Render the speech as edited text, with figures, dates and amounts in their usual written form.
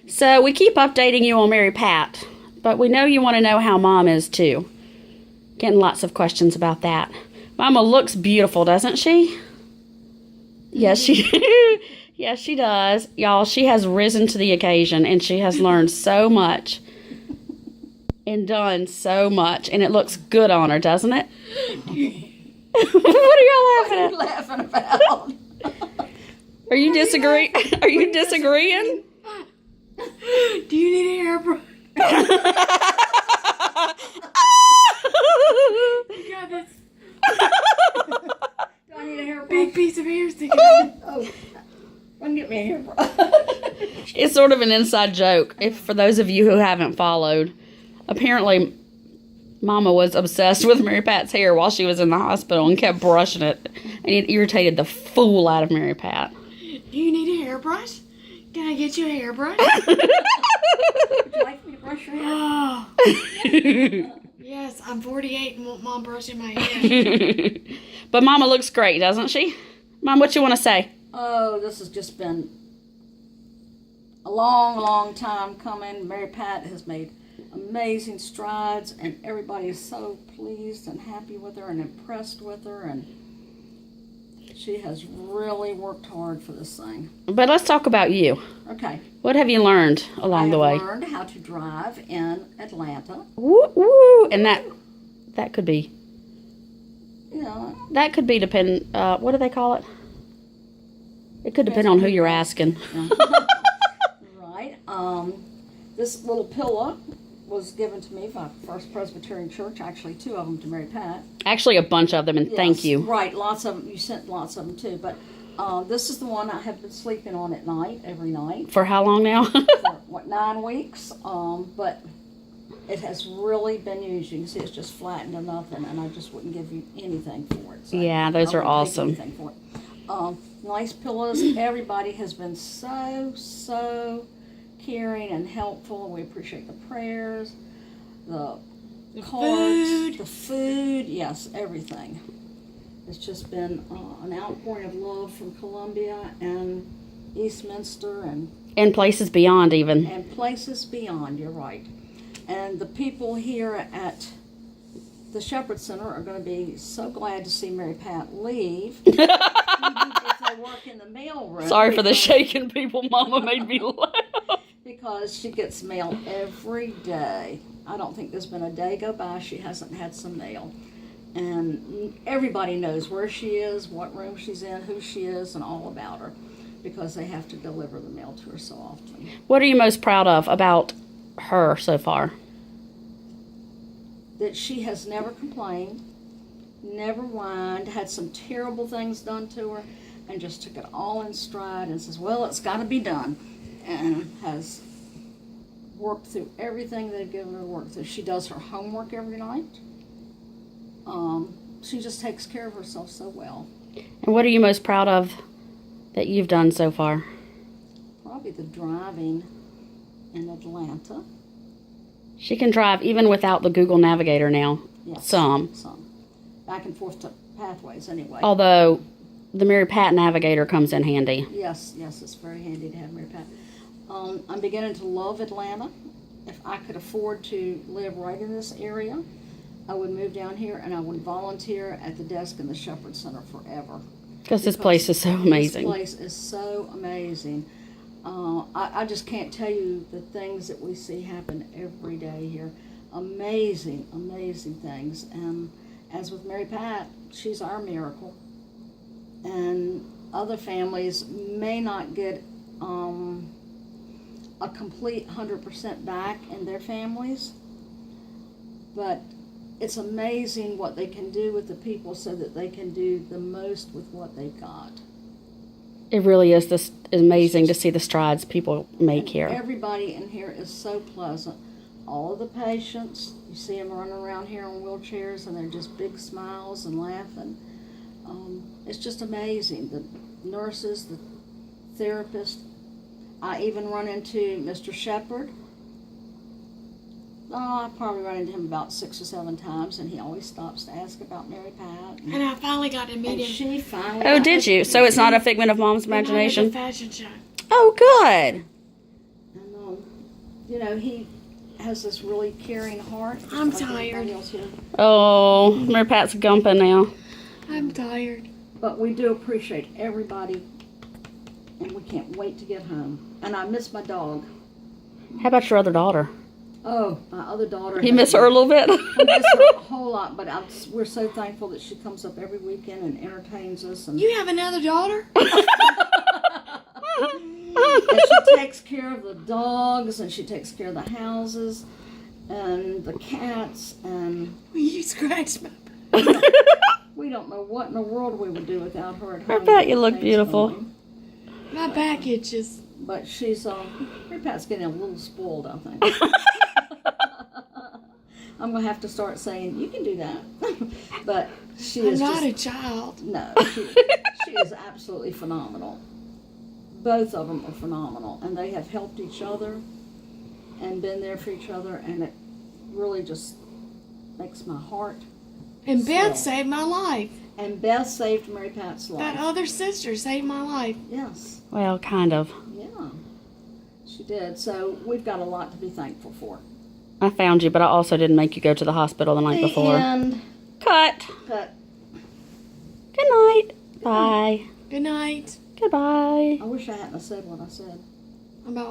So we keep updating you on Mary Pat, but we know you want to know how Mom is too. Getting lots of questions about that. Mama looks beautiful, doesn't she? Yes, she yes, she does. Y'all, she has risen to the occasion and she has learned so much and done so much, and it looks good on her, doesn't it? What are y'all laughing at? What are you laughing about? Are you disagreeing? Are you disagreeing? Do you need a hairbrush? You got this. Do I need a hairbrush? Big piece of hair sticking out. Oh, run get me a hairbrush. It's sort of an inside joke. If for those of you who haven't followed, apparently Mama was obsessed with Mary Pat's hair while she was in the hospital and kept brushing it, and it irritated the fool out of Mary Pat. Do you need a hairbrush? Can I get you a hairbrush? Would you like me to brush your hair? Oh. Yes, I'm 48 and want Mom brushing my hair. But Mama looks great, doesn't she? Mom, what you want to say? Oh, this has just been a long, long time coming. Mary Pat has made amazing strides, and everybody is so pleased and happy with her and impressed with her, and she has really worked hard for this thing. But let's talk about you. Okay. What have you learned along the way? I have learned how to drive in Atlanta. Woo, woo. And that could be, Yeah. that could be what do they call it? It could depend on who you're asking. Right. This little pillow was given to me by First Presbyterian Church. Actually, 2 of them to Mary Pat. Actually, a bunch of them, and thank Yes, you. Right, lots of them. You sent lots of them too. But this is the one I have been sleeping on at night, every night. For how long now? For 9 weeks. But it has really been used. You can see it's just flattened to nothing, and I just wouldn't give you anything for it. So Yeah, those I are wouldn't take awesome. anything for it. Nice pillows. Everybody has been so caring and helpful. We appreciate the prayers, the cards, the food, yes, everything. It's just been an outpouring of love from Columbia and Eastminster And places beyond even. and places beyond, you're right. And the people here at the Shepherd Center are going to be so glad to see Mary Pat leave. If they work in the mail room. Sorry for the shaking people. Mama made me laugh. Because she gets mail every day. I don't think there's been a day go by she hasn't had some mail. And everybody knows where she is, what room she's in, who she is, and all about her. Because they have to deliver the mail to her so often. What are you most proud of about her so far? That she has never complained, never whined, had some terrible things done to her, and just took it all in stride and says, well, it's got to be done. And has worked through everything they've given her to work through. She does her homework every night. She just takes care of herself so well. And what are you most proud of that you've done so far? Probably the driving in Atlanta. She can drive even without the Google Navigator now. Yes, Some. Back and forth to Pathways anyway. Although the Mary Pat Navigator comes in handy. Yes, it's very handy to have Mary Pat. I'm beginning to love Atlanta. If I could afford to live right in this area, I would move down here and I would volunteer at the desk in the Shepherd Center forever. Because this place is so amazing. This place is so amazing. I just can't tell you the things that we see happen every day here. Amazing, amazing things. And as with Mary Pat, she's our miracle. And other families may not get a complete 100% back in their families, but it's amazing what they can do with the people so that they can do the most with what they've got. It really is this amazing to see the strides people make here. Everybody in here is so pleasant. All of the patients, you see them running around here on wheelchairs and they're just big smiles and laughing. It's just amazing. The nurses, the therapists. I even run into Mr. Shepherd. I probably run into him about 6 or 7 times, and he always stops to ask about Mary Pat. And I finally got to meet And him. she finally. Oh, did you? So it's not a figment of Mom's At the imagination? fashion show. Oh, good. And you know, he has this really caring heart. just I'm like everybody tired. else here. Oh, Mary Pat's gumping now. I'm tired. But we do appreciate everybody, and we can't wait to get home. And I miss my dog. How about your other daughter? Oh, my other daughter. You has miss her a been- little bit? I miss her a whole lot, but we're so thankful that she comes up every weekend and entertains us. And, You have another daughter? and she takes care of the dogs, and she takes care of the houses, and the cats, and You scratched my. we don't know what in the world we would do without her at I home. bet you look Things beautiful. going. My back itches. But she's, Mary Pat's getting a little spoiled, I think. I'm going to have to start saying, you can do that. But she I'm is not just, a child. no, she is absolutely phenomenal. Both of them are phenomenal, and they have helped each other and been there for each other, and it really just makes my heart. And Beth So- saved my life. And Beth saved Mary Pat's That life. other sister saved my life. Yes, Well, kind of. yeah, she did. So we've got a lot to be thankful for. I found you, but I also didn't make you go to the hospital the night before. And Cut. but Good night. Bye. Good night. Goodbye. I wish I hadn't have said what I said. About